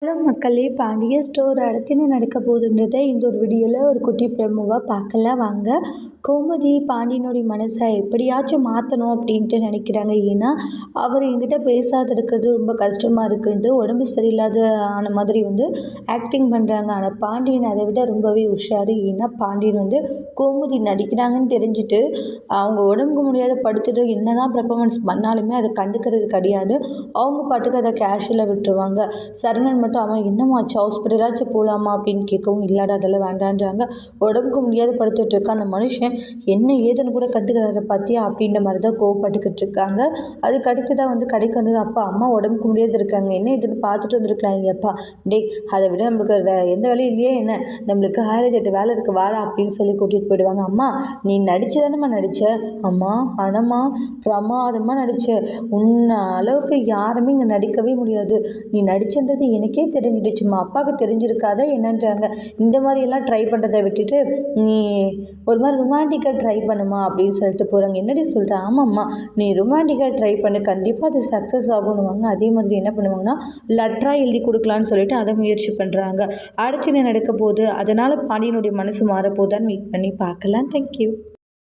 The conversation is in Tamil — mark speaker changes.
Speaker 1: ஹலோ மக்களே, பாண்டிய ஸ்டோர் அடுத்து என்ன நடக்க போகுதுன்றதை இந்த ஒரு வீடியோவில் ஒரு குட்டி ப்ரோமோவாக பார்க்கலாம் வாங்க. கோமதி பாண்டியனுடைய மனசை எப்படியாச்சும் மாற்றணும் அப்படின்ட்டு நினைக்கிறாங்க. ஏன்னா அவர் என்கிட்ட பேசாத இருக்கிறது ரொம்ப கஷ்டமாக இருக்குன்ட்டு உடம்பு சரியில்லாத ஆன மாதிரி ஆக்டிங் பண்ணுறாங்க. ஆனால் பாண்டியன் அதை விட ரொம்பவே உஷாரு. ஏன்னா பாண்டியன் கோமதி நடிக்கிறாங்கன்னு தெரிஞ்சுட்டு அவங்க உடம்புக்கு முடியாத படுத்துட்டு என்ன தான் பெர்ஃபார்மன்ஸ் பண்ணாலுமே அதை கண்டுக்கிறது கிடையாது. அவங்க பாட்டுக்கு அதை கேஷுவலாக விட்டுருவாங்க. சரவணன் மட்டும் அவன் என்னமாச்சு ஹாஸ்பிட்டலாச்சும் போகலாமா அப்படின்னு கேட்கவும், இல்லாட அதெல்லாம் வேண்டான்றாங்க. உடம்புக்கு முடியாத படுத்துட்டு இருக்க அந்த மனுஷன் என்ன ஏதுன்னு கூட கண்டுக்கிறார பார்த்தியா அப்படின்ற மாதிரி தான் கோவப்பட்டுக்கிட்டு இருக்காங்க. அதுக்கு அடுத்து தான் கடைக்கு வந்தது. அப்பா அம்மா உடம்புக்கு முடியாது இருக்காங்க, என்ன இதுன்னு பார்த்துட்டு வந்துருக்கலாம் இல்லையாப்பா. டே அதை விட நம்மளுக்கு எந்த வேலையும் இல்லையே, என்ன நம்மளுக்கு 1008 வேலை இருக்குது வாடா அப்படின்னு சொல்லி கூட்டிகிட்டு போயிடுவாங்க. அம்மா நீ நடிச்சு தானேம்மா நடித்த, அம்மா ஆனம்மா பிரமாதமாக நடித்த, உன்ன அளவுக்கு யாருமே இங்கே நடிக்கவே முடியாது, நீ நடிச்சன்றது எனக்கே தெரிஞ்சிடுச்சுமா, அப்பாவுக்கு தெரிஞ்சிருக்காத என்னன்றாங்க. இந்த மாதிரியெல்லாம் ட்ரை பண்ணுறதை விட்டுட்டு நீ ஒரு மாதிரி ரொமான்டிக்காக ட்ரை பண்ணுமா அப்படின்னு சொல்லிட்டு போகிறாங்க. என்னடி சொல்கிற? ஆமாம்மா நீ ரொமான்டிக்காக ட்ரை பண்ணு, கண்டிப்பாக அது சக்ஸஸ் ஆகணுவாங்க. அதே மாதிரி என்ன பண்ணுவாங்கன்னா லெட்டராக எழுதி கொடுக்கலான்னு சொல்லிட்டு அதை முயற்சி பண்ணுறாங்க. அடுத்து என்ன நடக்க போகுது, அதனால் பாண்டியனுடைய மனசு மாறப்போதான்னு வெயிட் பண்ணி பார்க்கலாம். தேங்க்யூ.